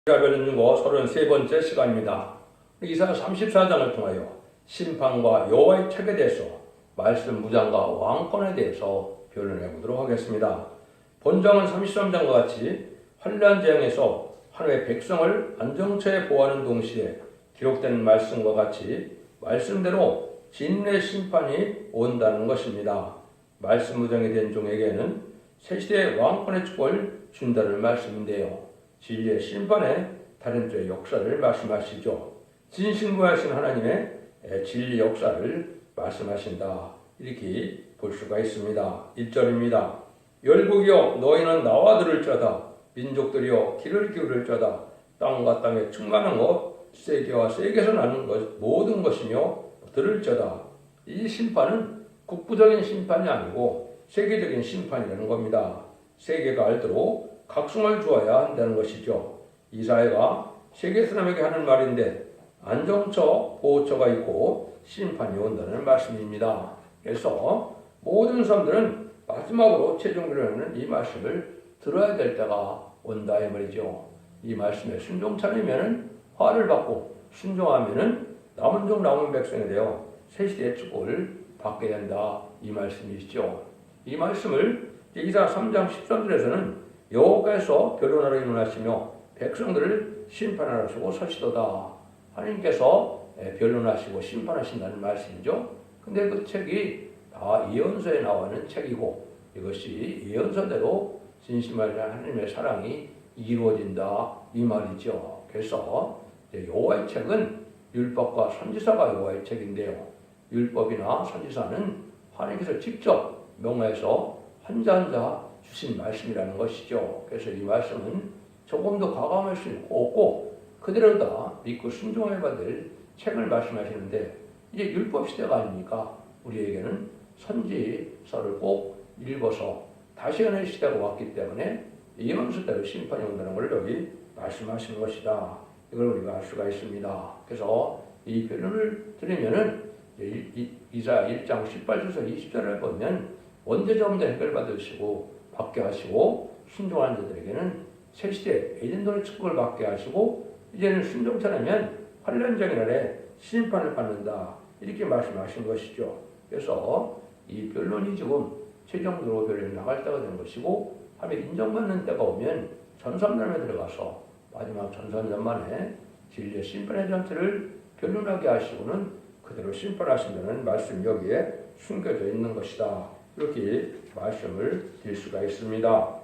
변인고 33번째 시간입니다. 이사야 34장을 통하여 심판과 여호와의 책에 대해서 말씀 무장과 왕권에 대해서 변론해 보도록 하겠습니다. 본장은 33장과 같이 환난 재앙에서 하나님의 백성을 안정처에 보호하는 동시에 기록된 말씀과 같이 말씀대로 진리의 심판이 온다는 것입니다. 말씀 무장에 된 종에게는 새시대의 왕권의 축복을 준다는 말씀인데요. 진리의 심판에 다른 죄의 역사를 말씀하시죠. 진신부하신 하나님의 진리 역사를 말씀하신다. 이렇게 볼 수가 있습니다. 1절입니다. 열국이여 너희는 나와 들을자다. 민족들이여 귀를 기울일자다. 땅과 땅에 충만한 것 세계와 세계에서 나는 것 모든 것이며 들을자다. 이 심판은 국부적인 심판이 아니고 세계적인 심판이라는 겁니다. 세계가 알도록 각성을 주어야 한다는 것이죠. 이사야가 세계 사람에게 하는 말인데 안정처, 보호처가 있고 심판이 온다는 말씀입니다. 그래서 모든 사람들은 마지막으로 최종적으로 하는 이 말씀을 들어야 될 때가 온다 이 말이죠. 이 말씀에 순종차리면 화를 받고 순종하면 남은 종 남은 백성에 대하여 새시대의 축복을 받게 된다 이 말씀이시죠. 이 말씀을 이사야 3장 13절에서는 여호와께서 변론하러 일어나시며 백성들을 심판하시고 서시도다. 하나님께서 변론하시고 심판하신다는 말씀이죠. 근데 그 책이 다 예언서에 나와 있는 책이고 이것이 예언서대로 진심을 위한 하나님의 사랑이 이루어진다 이 말이죠. 그래서 여호와의 책은 율법과 선지서가 여호와의 책인데요. 율법이나 선지서는 하나님께서 직접 명하여서 한자 한자 주신 말씀이라는 것이죠. 그래서 이 말씀은 조금도 과감할 수 없고 그대로 다 믿고 순종해야 받을 책을 말씀하시는데 이제 율법 시대가 아니니까 우리에게는 선지서를 꼭 읽어서 다시금의 시대가 왔기 때문에 예언서대로 심판이 온다는 걸 여기 말씀하시는 것이다. 이걸 우리가 알 수가 있습니다. 그래서 이 변론을 들으면은 이사야 1장 18절에서 20절을 보면 원죄자범죄 해결받으시고 받게 하시고 순종하는 자들에게는 새시대 에덴동의 축복을 받게 하시고 이제는 순종차라면 환난장의 날에 심판을 받는다 이렇게 말씀하신 것이죠. 그래서 이 변론이 지금 최종적으로 변론이 나갈 때가 된 것이고 하나님 인정받는 때가 오면 전삼년에 들어가서 마지막 전삼년 만에 진리의 심판의 전체를 변론하게 하시고는 그대로 심판하신다는 말씀이 여기에 숨겨져 있는 것이다. 이렇게 말씀을 드릴 수가 있습니다.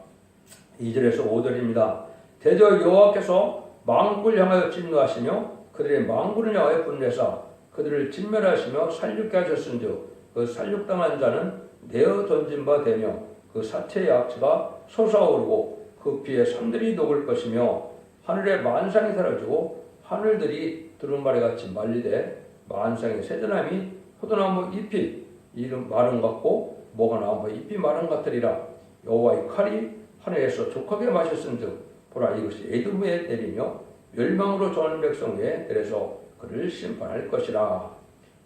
2절에서 5절입니다. 대저 여호와께서 만국을 향하여 진노하시며 그들의 만국을 향하여 분내사 그들을 진멸하시며 살육게 하셨은즉 그 살육당한 자는 내어 던진 바 되며 그 사체의 악취가 솟아오르고 그 피에 산들이 녹을 것이며 하늘의 만상이 사라지고 하늘들이 두루마리같이 말리되 만상의 새들나무이 포도나무 잎이 이름 마른 같고 뭐가 나오면 잎이 마른 같으리라. 여호와의 칼이 하늘에서 족하게 마셨은즉 보라 이것이 에돔에 내리며 멸망으로 정하는 백성 위에 내려서 그를 심판할 것이라.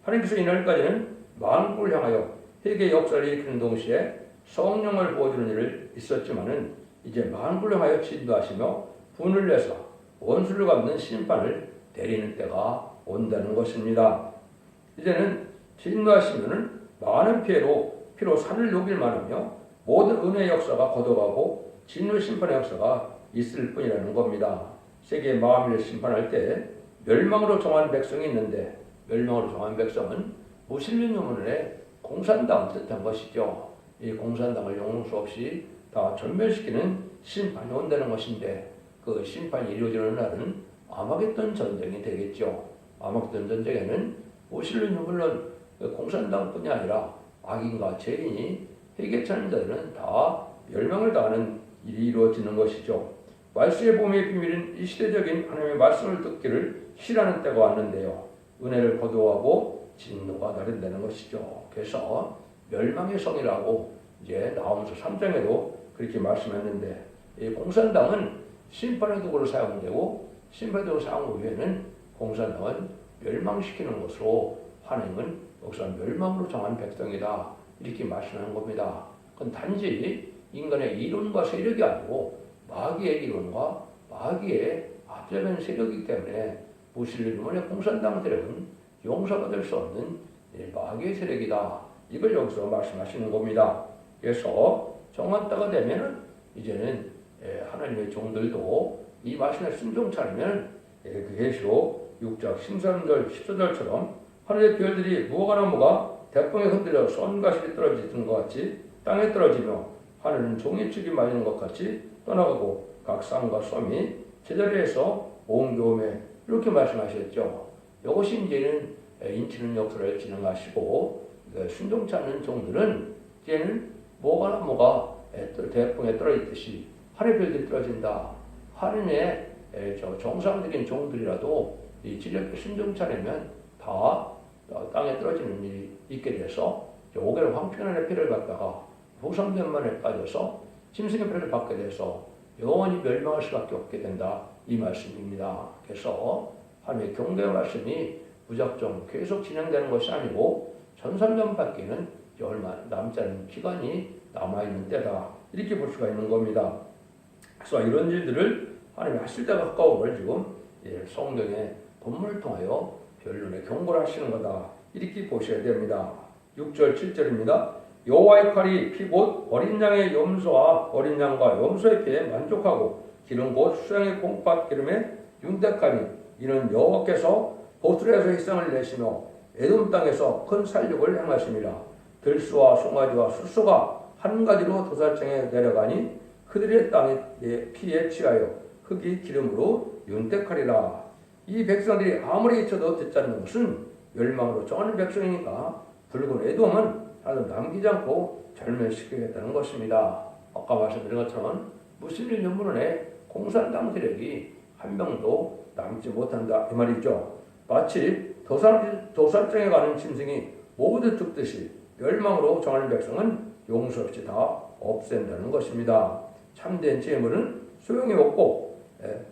하나님께서 이날까지는 만국을 향하여 회개 역사를 일으키는 동시에 성령을 부어주는 일을 있었지만은 이제 만국을 향하여 진도하시며 분을 내서 원수를 갚는 심판을 내리는 때가 온다는 것입니다. 이제는 진노하시면은 많은 피로 산을 녹일 만하며 모든 은혜의 역사가 걷어가고 진노 심판의 역사가 있을 뿐이라는 겁니다. 세계의 마음을 심판할 때 멸망으로 정한 백성이 있는데 멸망으로 정한 백성은 무슬림 유물의 공산당을 뜻한 것이죠. 이 공산당을 영웅 수 없이 다 전멸시키는 심판이 온다는 것인데 그 심판이 이루어지는 날은 아마겟돈 전쟁이 되겠죠. 아마겟돈 전쟁에는 무슬림은 물론 공산당뿐이 아니라 악인과 죄인이 회개하는 자들은 다 멸망을 당하는 일이 이루어지는 것이죠. 말씀의 봄의 비밀은 이 시대적인 하나님의 말씀을 듣기를 싫어하는 때가 왔는데요. 은혜를 거두어하고 진노가 나른다는 것이죠. 그래서 멸망의 성이라고 이제 나오면서 3장에도 그렇게 말씀했는데 이 공산당은 심판의 도구로 사용되고 심판의 도구로 사용 후에는 공산당은 멸망시키는 것으로 하나님은 역사 멸망으로 정한 백성이다 이렇게 말씀하는 겁니다. 그건 단지 인간의 이론과 세력이 아니고 마귀의 이론과 마귀의 압제된 세력이기 때문에 무슬림의 공산당 세력은 용서받을 수 없는 마귀의 세력이다. 이걸 여기서 말씀하시는 겁니다. 그래서 정한 때가 되면은 이제는 하나님의 종들도 이 말씀에 순종치 않으면 그 계시록 6장 13절 14절처럼 하늘의 별들이 무화과 나무가 대풍에 흔들려 쏜가시리 떨어지는 것 같이 땅에 떨어지며 하늘은 종이축이 말리는 것 같이 떠나가고 각 쌍과 솜이 제자리에서 옮겨오매 이렇게 말씀하셨죠. 이것이 이제는 인치는 역사를 진행하시고 순종치 않는 종들은 이제는 무화과 나무가 대풍에 떨어지듯이 하늘의 별들이 떨어진다. 하늘의 정상적인 종들이라도 이 지력에 순종치 않으면 다 땅에 떨어지는 일이 있게 돼서 5개월 황폐한의 피를 받다가 후성전만에 빠져서 짐승의 피를 받게 돼서 영원히 멸망할 수밖에 없게 된다. 이 말씀입니다. 그래서 하나님의 경고의 말씀이 무작정 계속 진행되는 것이 아니고 전산전받기는 얼마 남지 않은 기간이 남아있는 때다. 이렇게 볼 수가 있는 겁니다. 그래서 이런 일들을 하나님이 하실 때가 가까운 걸 지금 성경의 본문을 통하여 변론의 경고를 하시는 거다. 이렇게 보셔야 됩니다. 6절 7절입니다. 여호와의 칼이 피 곧 어린 양의 염소와 어린 양과 염소의 피에 만족하고 기름 곧 수양의 콩팥 기름에 윤택하니 이는 여호와께서 보틀에서 희생을 내시며 에돔 땅에서 큰 살육을 행하십니다. 들소와 송아지와 숫소가 한 가지로 도살장에 내려가니 그들의 땅의 피에 취하여 흙이 기름으로 윤택하리라. 이 백성들이 아무리 잊혀도 듣지 않는 것은 멸망으로 정하는 백성이니까 붉은 에돔은 하나도 남기지 않고 절멸시키겠다는 것입니다. 아까 말씀드린 것처럼 무슬림 연문원의 공산당 세력이 한 명도 남지 못한다 이 말이죠. 마치 도살장에 가는 짐승이 모두 죽듯이 멸망으로 정하는 백성은 용서 없이 다 없앤다는 것입니다. 참된 재물은 소용이 없고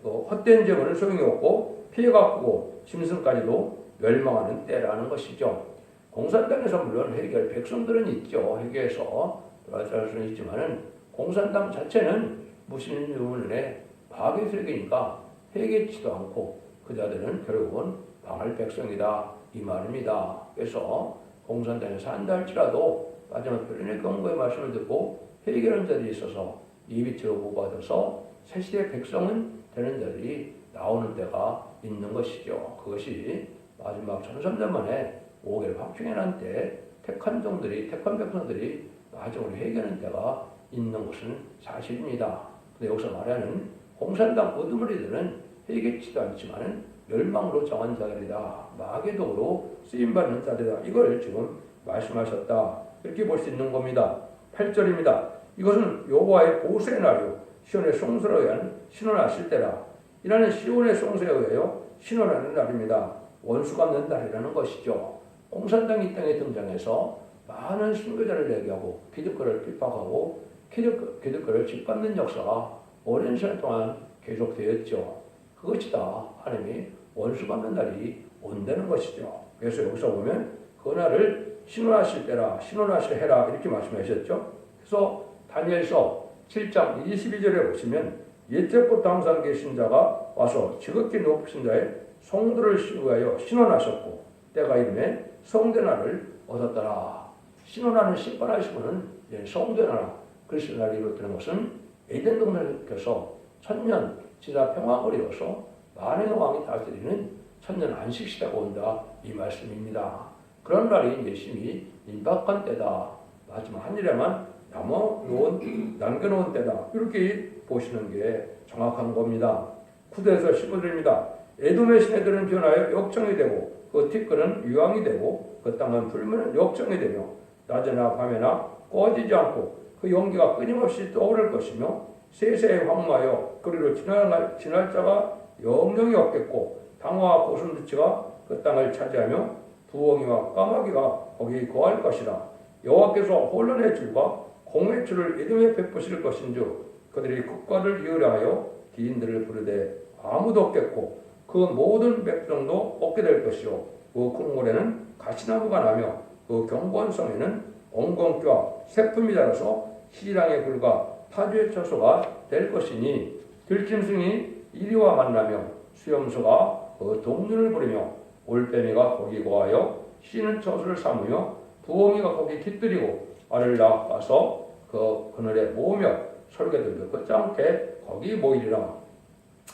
또 헛된 재물은 소용이 없고 피해가 크고 짐승까지도 멸망하는 때라는 것이죠. 공산당에서 물론 해결 백성들은 있죠. 해결해서 돌아갈 수는 있지만은 공산당 자체는 무슬림 유문의 파괴 세력이니까 해결치도 않고 그 자들은 결국은 망할 백성이다 이 말입니다. 그래서 공산당에서 한다 할지라도 마지막 변론의 경고의 말씀을 듣고 해결한 자들이 있어서 이 빛으로 보고받아서 새시대 백성은 되는 자들이 나오는 때가 있는 것이죠. 그것이 마지막 천삼년만에 5개월 황충해 난 때 택한 백성들이 마지막으로 회개하는 때가 있는 것은 사실입니다. 근데 여기서 말하는 공산당 우두머리들은 회개치도 않지만 멸망으로 정한 자들이다. 마귀의 도구로 쓰임받는 자들이다. 이걸 지금 말씀하셨다. 이렇게 볼 수 있는 겁니다. 8절입니다. 이것은 여호와의 보수의 날이요 시온의 송수를 위한 신원하실 때라. 이라는 시온의 송수에 의하여 신원하는 날입니다. 원수가 없는 날이라는 것이죠. 공산당이 이 땅에 등장해서 많은 순교자를 얘기하고 기득권을 핍박하고 기득권을 짓밟는 역사가 오랜 시간 동안 계속되었죠. 그것이 다 하나님이 원수가 없는 날이 온다는 것이죠. 그래서 여기서 보면 그 날을 신원하실 때라 신원하실 해라 이렇게 말씀하셨죠. 그래서 다니엘서 7장 22절에 보시면 옛적부터 항상 계신 자가 와서 지극히 높으신 자의 성도를 위하여 신원하셨고 때가 이름에 성대나를 얻었더라. 신원하는 심판하신 분은 성대나라 그리스도 나라를 이루었다는 것은 에덴 동산에서 천년 지나 평화가 이루어서 만행의 왕이 다스리는 천년 안식시대가 온다 이 말씀입니다. 그런 날이 예심이 임박한 때다. 마지막 한 일에만 남겨놓은 때다. 이렇게 보시는 게 정확한 겁니다. 9절에서 15절입니다. 에돔의 시내들은 변하여 역정이 되고 그 티끌은 유황이 되고 그 땅은 불면은 역정이 되며 낮에나 밤에나 꺼지지 않고 그 연기가 끊임없이 떠오를 것이며 세세에 황무하여 그리로 지날 자가 영영이 없겠고 당화와 고슴도치가 그 땅을 차지하며 부엉이와 까마귀가 거기 거할 것이라. 여호와께서 혼란의 줄과 공의 줄을 에돔에 베푸실 것인즉 그들이 국가를 이으려 기인들을 부르되 아무도 없겠고 그 모든 백성도 없게 될 것이요 그 궁궐에는 가시나무가 나며 그 견고한 성에는 엉겅퀴와 새품이 자라서 시랑의 굴과 타주의 처소가 될 것이니 들짐승이 이리와 만나며 수염소가 그 동륜을 부리며 올빼미가 거기 거하여 쉬는 처소를 삼으며 부엉이가 거기 깃들이고 알을 낳아서 그 그늘에 모으며 솔개들도 끝장께 거기 모이리라.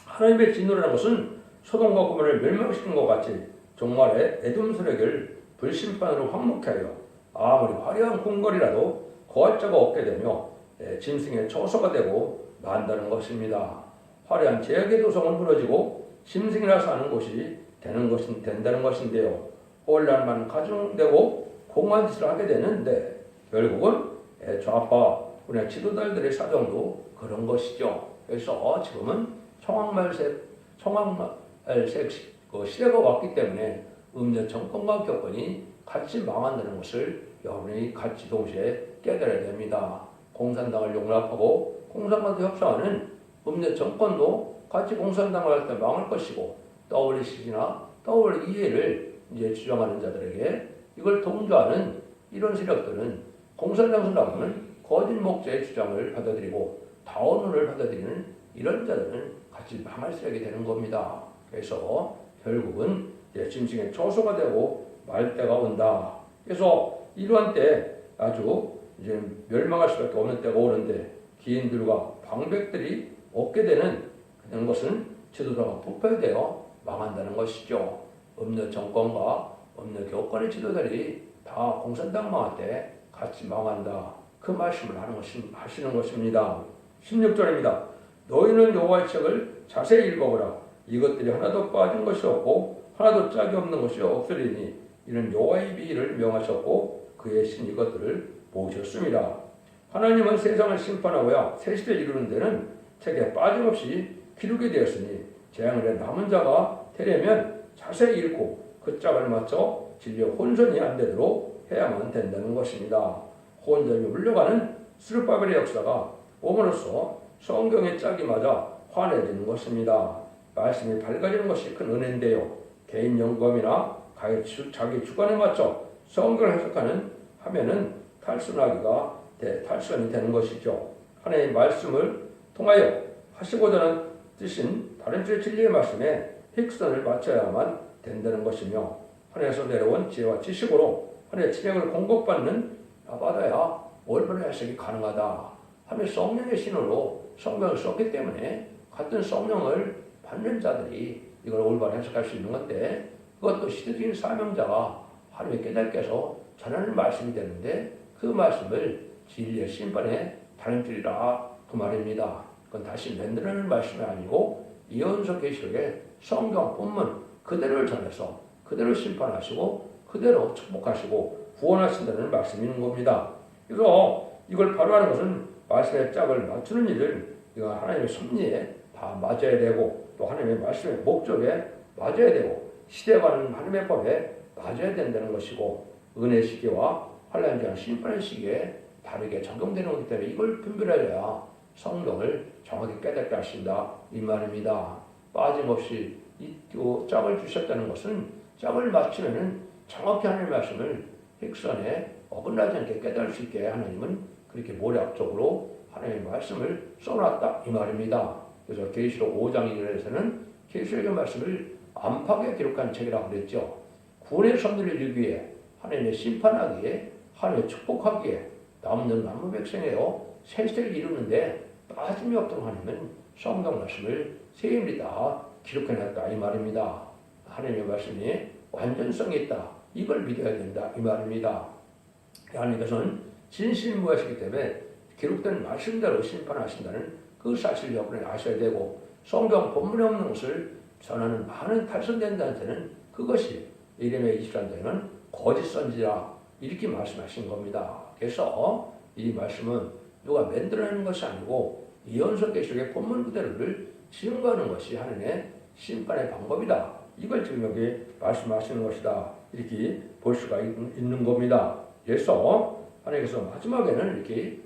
하나님의 진노라는 것은 소돔과 고모를 멸망시킨 것 같이 종말의 에돔스레기를 불심판으로 황무케 하여 아무리 화려한 궁궐이라도 거할 자가 없게 되며 짐승의 처소가 되고 만다는 것입니다. 화려한 제약의 도성은 무너지고 짐승이라 사는 곳이 된다는 것인데요. 혼란만 가중되고 공허한 짓을 하게 되는데 결국은 좌파 우리의 지도자들의 사정도 그런 것이죠. 그래서 지금은 청황말색 시대가 왔기 때문에 음녀 정권과 교권이 같이 망한다는 것을 여러분이 같이 동시에 깨달아야 됩니다. 공산당을 용납하고 공산당과 협상하는 음녀 정권도 같이 공산당을 할 때 망할 것이고 WCC나 WEA를 이제 주장하는 자들에게 이걸 동조하는 이런 세력들은 공산당 선당은 거짓 목자의 주장을 받아들이고 다원론을 받아들이는 이런 자들은 같이 망할 세력이 되는 겁니다. 그래서 결국은 짐승의 처소가 되고 말 때가 온다. 그래서 이러한 때 아주 이제 멸망할 수밖에 없는 때가 오는데 기인들과 방백들이 없게 되는 그런 것은 지도자가 부패되어 망한다는 것이죠. 음녀 정권과 음녀 교권의 지도자들이 다 공산당 망할 때 같이 망한다. 그 말씀을 하시는 것입니다. 16절입니다. 너희는 여호와의 책을 자세히 읽어보라. 이것들이 하나도 빠진 것이 없고 하나도 짝이 없는 것이 없으리니 이는 여호와의 비위를 명하셨고 그의 신 이것들을 보셨습니다. 하나님은 세상을 심판하고야 새 시대를 이루는 데는 책에 빠짐없이 기록이 되었으니 재앙을에 남은 자가 되려면 자세히 읽고 그 짝을 맞춰 진리의 혼선이 안 되도록 해야만 된다는 것입니다. 혼전이 물려가는 스룹바벨의 역사가 오므로써 성경의 짝이 맞아 환해지는 것입니다. 말씀이 밝아지는 것이 큰 은혜인데요. 개인 영감이나 자기 주관에 맞춰 성경을 하면은 탈선이 되는 것이죠. 하나님의 말씀을 통하여 하시고자 뜻인 다른 주의 진리의 말씀에 획선을 맞춰야만 된다는 것이며 하나님에서 내려온 지혜와 지식으로 하나님의 진행을 공급받는 받아야 올바른 해석이 가능하다. 하나님의 성령의 신호로 성경을 썼기 때문에 같은 성령을 받는 자들이 이걸 올바른 해석할 수 있는 건데 그것도 시대적인 사명자가 하나님의 깨닫게 해서 전하는 말씀이 되는데 그 말씀을 진리의 심판에 달음질이라 그 말입니다. 그건 다시 만들어내는 말씀이 아니고 이언서 계시록의 성경 본문 그대로를 전해서 그대로 심판하시고 그대로 축복하시고 구원하신다는 말씀이 있는 겁니다. 그래서 이걸 바로하는 것은 말씀의 짝을 맞추는 일을 이거 하나님의 섭리에 다 맞아야 되고 또 하나님의 말씀의 목적에 맞아야 되고 시대와는 하나님의 법에 맞아야 된다는 것이고 은혜 시기와 환란기한 심판의 시기에 다르게 적용되는 것이기 때문에 이걸 분별해야 성경을 정확히 깨닫게 하신다 이 말입니다. 빠짐없이 이 짝을 주셨다는 것은 짝을 맞추면은 정확히 하나님의 말씀을 획선에 어긋나지 않게 깨달을 수 있게 하나님은 그렇게 모략적으로 하나님의 말씀을 써놨다 이 말입니다. 그래서 계시록 5장 1절에서는 계시록의 말씀을 안팎에 기록한 책이라고 그랬죠. 구원의 섭리를 이루기 위해 하나님의 심판하기에 하나님의 축복하기에 남는 남은 백성이요 새 시대를 이루는데 빠짐이 없도록 하나님은 성경 말씀을 세임이 다 기록해놨다 이 말입니다. 하나님의 말씀이 완전성이 있다. 이걸 믿어야 된다 이 말입니다. 하나님께서는 진실무하시기 때문에 기록된 말씀대로 심판하신다는 그 사실 여러분이 아셔야 되고 성경 본문에 없는 것을 전하는 많은 탈선된 자한테는 그것이 이름의 23장에는 거짓 선지자 이렇게 말씀하신 겁니다. 그래서 이 말씀은 누가 만들어내는 것이 아니고 이언서 계시록의 본문 그대로를 증거하는 것이 하나님의 심판의 방법이다. 이걸 지금 여기 말씀하시는 것이다. 이렇게 볼 수가 있는 겁니다. 그래서 하나님께서 마지막에는 이렇게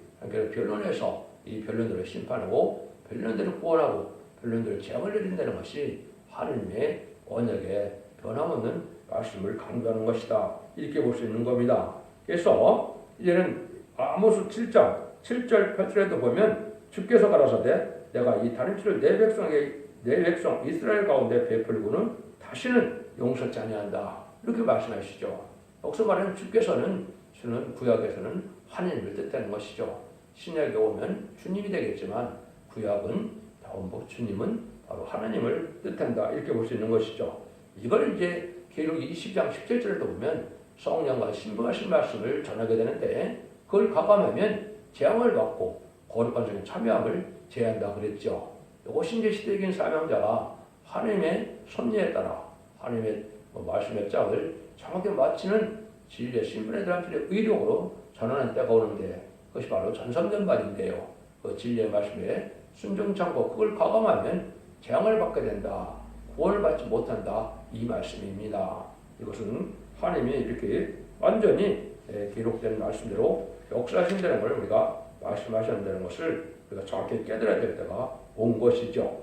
변론해서 이 변론들을 심판하고 변론들을 구원하고 변론들을 재앙을 내린다는 것이 하나님의 언약에 변함없는 말씀을 강조하는 것이다. 이렇게 볼 수 있는 겁니다. 그래서 이제는 아모스 7장 7절 8절에도 보면 주께서 가라사대 내가 이 다림질을 내 백성에게 내 백성 이스라엘 가운데 베풀고는 다시는 용서치 아니한다. 이렇게 말씀하시죠. 여기서 말하는 주께서는 주는 구약에서는 하나님을 뜻하는 것이죠. 신약에 오면 주님이 되겠지만 구약은 전부 주님은 바로 하나님을 뜻한다. 이렇게 볼 수 있는 것이죠. 이걸 이제 계시록 20장 17절에도 보면 성령과 신부하신 말씀을 전하게 되는데 그걸 가감하면 재앙을 받고 거룩한 성에 참여함을 제한다 그랬죠. 이것이 이제 시대적인 사명자가 하나님의 섭리에 따라 하나님의 말씀의 짝을 정확히 마치는 진리의 신분에 대한 의력으로 전하는 때가 오는데 그것이 바로 전성전반인데요. 그 진리의 말씀에 순종치 않고 그걸 가감하면 재앙을 받게 된다. 구원을 받지 못한다. 이 말씀입니다. 이것은 하나님이 이렇게 완전히 기록된 말씀대로 역사하신다는 걸 우리가 말씀하셨다는 것을 우리가 정확히 깨달아야 될 때가 온 것이죠.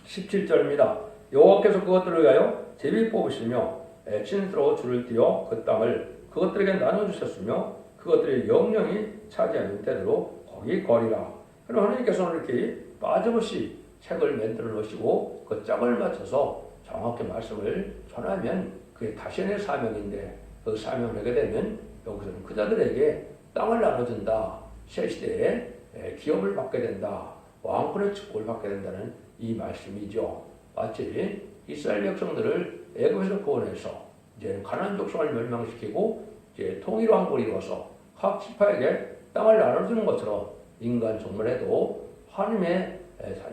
17절입니다. 여호와께서 그것들을 위하여 제비 뽑으시며 친스로 줄을 띄어 그 땅을 그것들에게 나눠주셨으며 그것들의 영영이 차지하는 때대로 거기 거리라. 그럼 하나님께서는 이렇게 빠짐없이 책을 만들어 놓으시고 그 짝을 맞춰서 정확히 말씀을 전하면 그게 다시의 사명인데 그 사명을 하게 되면 여기서는 그자들에게 땅을 나눠준다. 새 시대에 기업을 받게 된다. 왕권의 축복을 받게 된다는 이 말씀이죠. 마치 이스라엘 백성들을 애굽에서 구원해서 이제 가나안 족속을 멸망시키고 이제 통일왕국을 이루어서 각 지파에게 땅을 나눠주는 것처럼 인간 종말에도 하나님의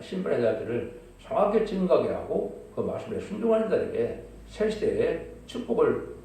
신분의 자들을 정확히 증거하게 하고 그 말씀에 순종하는 자에게 새 시대의 축복을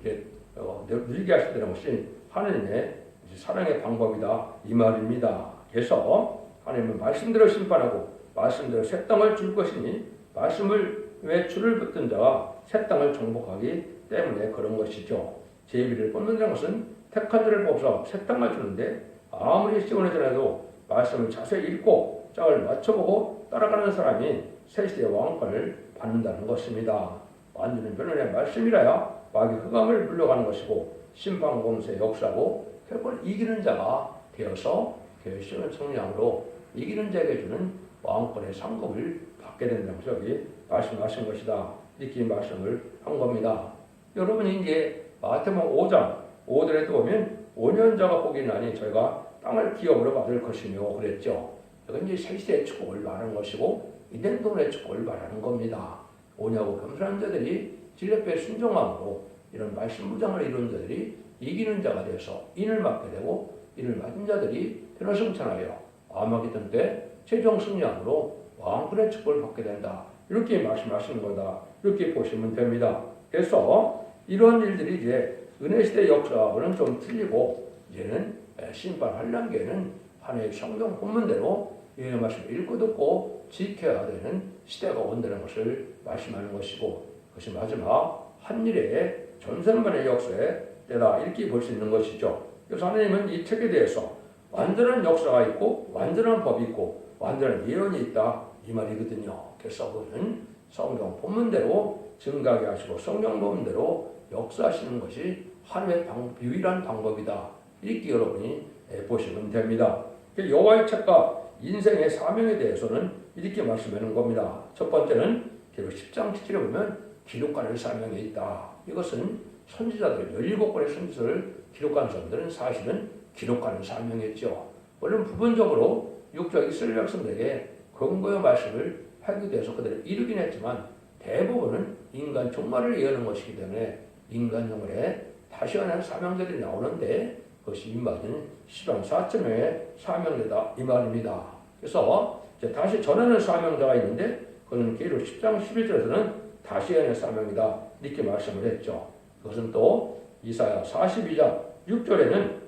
누리게 하시는 것이 하나님의 사랑의 방법이다 이 말입니다. 그래서 하나님은 말씀대로 심판하고 말씀대로 새 땅을 줄 것이니 말씀을 왜 줄을 붙든 자가 새 땅을 정복하기 때문에 그런 것이죠. 제비를 뽑는다는 것은 택한 자를 뽑아서 새 땅을 주는데 아무리 시원해져라도 말씀을 자세히 읽고 짝을 맞춰보고 따라가는 사람이 새 시대의 왕권을 받는다는 것입니다. 완전히 변론의 말씀이라야 마귀 흑암을 물러가는 것이고 심판 공세의 역사고 결국은 이기는 자가 되어서 결심의 성량으로 이기는 자에게 주는 왕권의 상급을 받게 된다는 것을 여기 말씀하신 것이다. 이렇게 말씀을 한 겁니다. 여러분이 이제 마태복음 5장 5절에 보면 5년자가 복이 나니 저희가 땅을 기업으로 받을 것이며 그랬죠. 이건 이제 새 시대의 축복을 말하는 것이고 이된 돈의 축복을 말하는 겁니다. 오냐고 겸손한 자들이 진리의 순종함으로 이런 말씀 무장을 이룬 자들이 이기는 자가 되어서 인을 맞게 되고 인을 맞은 자들이 변화승천하여 암흑이던 때 최종 승리함으로 왕권의 축복을 받게 된다. 이렇게 말씀하시는 거다. 이렇게 보시면 됩니다. 그래서 이런 일들이 이제 은혜시대 역사하고는 좀 틀리고 이제는 심판 환란기에는 하나의 성경 본문대로 이 말씀을 읽고 듣고 지켜야 되는 시대가 온다는 것을 말씀하는 것이고 그것이 마지막 한일의 전선반의 역사에 때다 이렇게 볼 수 있는 것이죠. 그래서 하나님은 이 책에 대해서 완전한 역사가 있고 완전한 법이 있고 완전한 예언이 있다 이 말이거든요. 그래서 그는 성경 본문대로 증가하게 하시고 성경 본문대로 역사하시는 것이 하나님의 유일한 방법이다. 이렇게 여러분이 보시면 됩니다. 여호와의 책과 인생의 사명에 대해서는 이렇게 말씀하는 겁니다. 첫 번째는 계속 10장 7절에 보면 기록하는 사명이 있다. 이것은 선지자들 17권의 선지서를 기록한 사람들은 사실은 기록하는 사명이었죠. 물론 부분적으로 육적 이스라엘 백성들에게 권고의 말씀을 하게 돼서 그들을 이루긴 했지만 대부분은 인간 종말을 예언하는 것이기 때문에 인간 종말에 다시 하는 사명자들이 나오는데 그것이 임받은 시방 4천명의 사명자다 이 말입니다. 그래서 이제 다시 전하는 사명자가 있는데 그는 계속 10장 11절에서는 다시 하는 사명이다 이렇게 말씀을 했죠. 그것은 또 이사야 42장 6절에는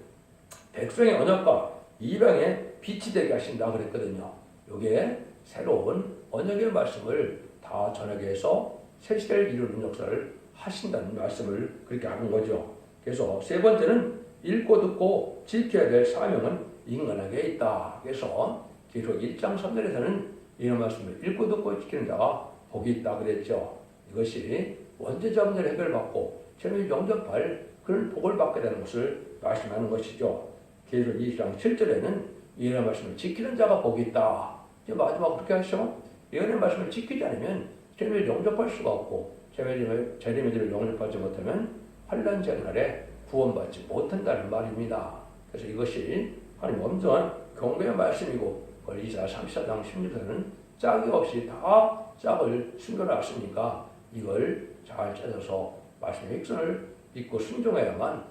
백성의 언약과 이방의 빛이 되게 하신다 그랬거든요. 이게 새로운 언약의 말씀을 다 전하게 해서 새 시대를 이루는 역사를 하신다는 말씀을 그렇게 하는 거죠. 그래서 세 번째는 읽고 듣고 지켜야 될 사명은 인간에게 있다. 그래서 계속 1장 3절에서는 이런 말씀을 읽고 듣고 지키는 자가 복이 있다 그랬죠. 이것이 원죄자 문제를 해결받고 죄를 영접할 그런 복을 받게 되는 것을 말씀하는 것이죠. 계속 2장 7절에는 이런 말씀을 지키는 자가 복이 있다. 이제 마지막 그렇게 하시죠. 예언의 말씀을 지키지 않으면 재림을 영접할 수가 없고 재림을 영접하지 못하면 환난 재날에 구원받지 못한다는 말입니다. 그래서 이것이 하나님 엄정한 경고의 말씀이고 이사야 34장 16절은 짝이 없이 다 짝을 숨겨놨으니까 이걸 잘 찾아서 말씀의 백성을 믿고 순종해야만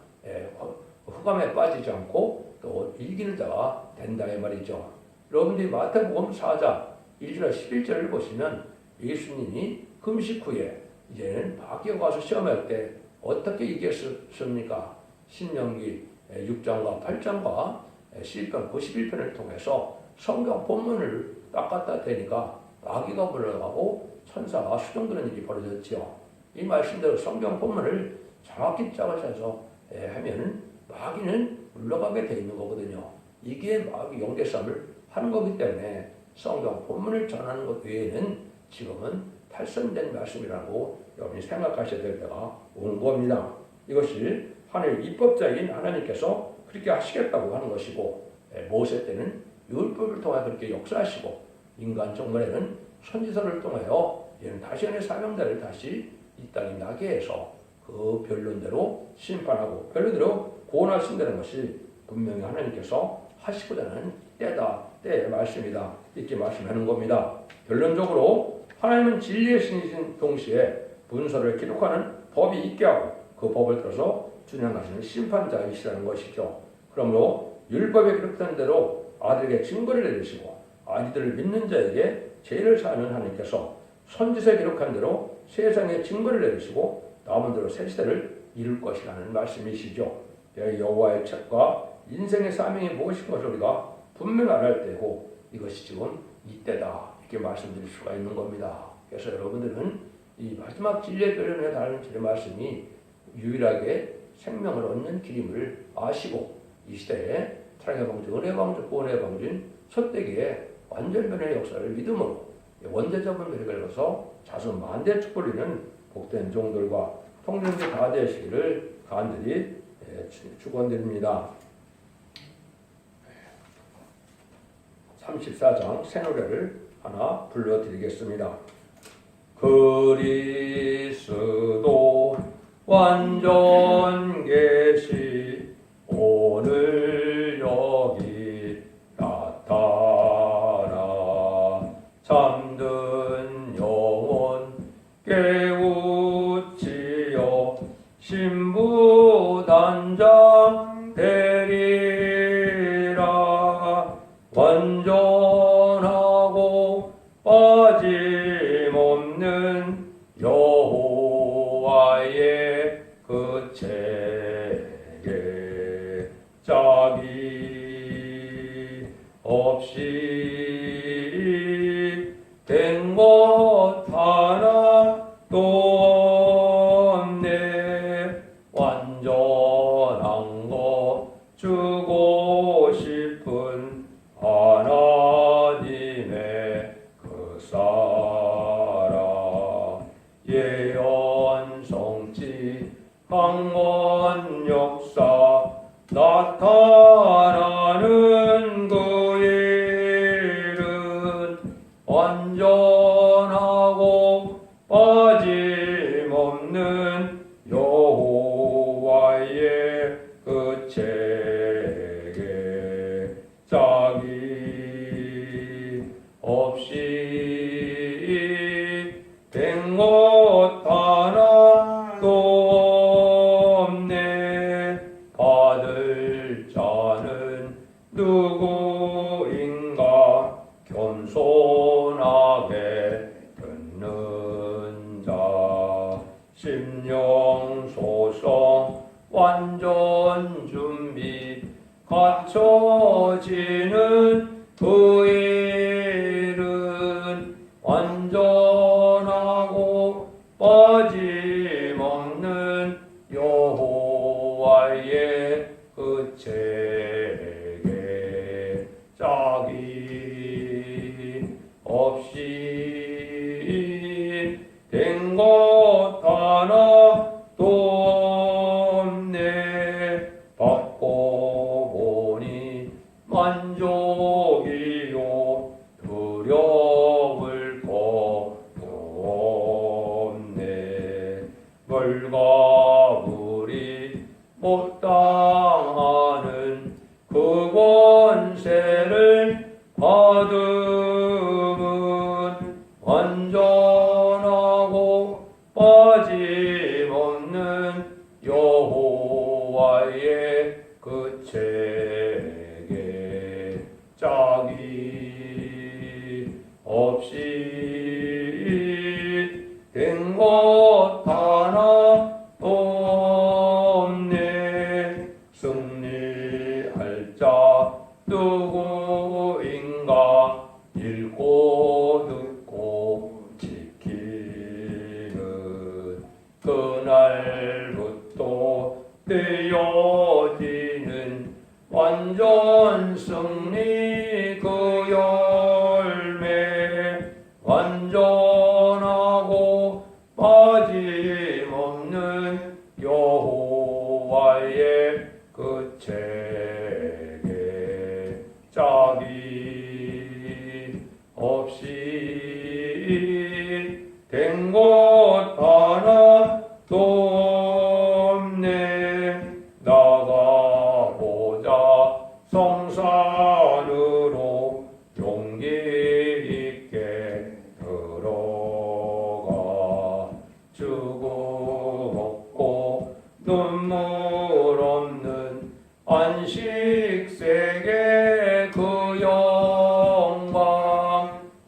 흑암에 빠지지 않고 또 이기는 자가 된다 이 말이죠. 여러분들이 마태복음 4장 1절 11절을 보시면 예수님이 금식 후에 이제는 밖에 가서 시험할 때 어떻게 이겼습니까? 신명기 6장과 8장과 시편 91편을 통해서 성경 본문을 딱 갖다 대니까 마귀가 물러가고 천사가 수종드는 일이 벌어졌죠. 이 말씀대로 성경 본문을 정확히 짝을 짜서 하면 마귀는 물러가게 돼 있는 거거든요. 이게 마귀 영대싸움을 하는 거기 때문에 성경 본문을 전하는 것 외에는 지금은 탈선된 말씀이라고 여러분이 생각하셔야 될 때가 온 겁니다. 이것이 하나님 입법자인 하나님께서 그렇게 하시겠다고 하는 것이고 모세 때는 율법을 통해 그렇게 역사하시고 인간 정말에는 선지서를 통하여 얘는 다시 하나의 사명자를 다시 이 땅에 나게 해서 그 변론대로 심판하고 변론대로 구원하신다는 것이 분명히 하나님께서 하시고자 하는 때의 말씀이다. 이렇게 말씀하는 겁니다. 결론적으로 하나님은 진리의 신이신 동시에 문서를 기록하는 법이 있게 하고 그 법을 들어서 준행하시는 심판자이시라는 것이죠. 그러므로 율법에 기록된 대로 아들에게 증거를 내리시고 아이들을 믿는 자에게 죄를 사하는 하나님께서 선지서에 기록한 대로 세상에 증거를 내리시고 남은 대로 새 시대를 이룰 것이라는 말씀이시죠. 여호와의 책과 인생의 사명이 무엇인 것을 우리가 분명히 알아야 되고 이것이 지금 이때다 이렇게 말씀드릴 수가 있는 겁니다. 그래서 여러분들은 이 마지막 진리의 변론에 달하는 진리의 말씀이 유일하게 생명을 얻는 길임을 아시고 이 시대에 사랑의 방주, 은혜의 방주, 구원의 방주인 첫대기에 완전 변화의 역사를 믿음으로 원대적인 매력을 걸어서 자손 만대 축복을 이루는 복된 종들과 통전자 다 되시기를 간절히 축원드립니다. 34장 새 노래를 하나 불러드리겠습니다. 그리스도 완전 계시 오늘 여기 나타나 잠든 영혼 깨우치어 신부단장 되리라 완전하고 빠짐없는 여호와의 그 책에 짝이 없이 된 것 하나도 없네 완전한 것 주고 싶은 하나님의 그 사랑 예언 성취 강원 역사 나타나는 그 일은 완전하고 빠짐없는 여호와의 그 책에 짝이 없이 된 것 하나도 없네 받을 자는 누구인가 겸손하게 듣는 자 심령 소성 완전 준비 갖춰지는 그 일은 완전하고 빠짐없는 여호와의 그 책에 짝이 없이 된 것 하나도 없네 받고 보니 만족이요 두려울 것 헐가불이 못 당하는 그 권세를 받음은 완전하고 빠짐없는 여호와의 그 책에 짝이 없이 된 것 하나도 없네. 승리할 자 누구인가? 읽고 듣고 지키는 그날부터 되어지는 완전 승리 그 열매, 완전하고 빠짐없는 여호와의 그 책에 짝이 없이 된 것 하나도 없네. 나가보자 성산으로 용기 있게 들어가. 죽음 없고 눈물 없는 안식세계 그 영광,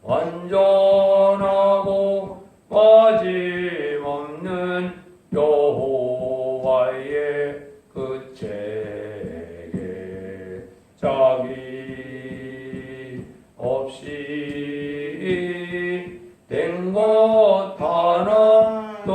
완전하고 빠짐없는 여호와의 그 책에 짝이 없이 된 것 하나도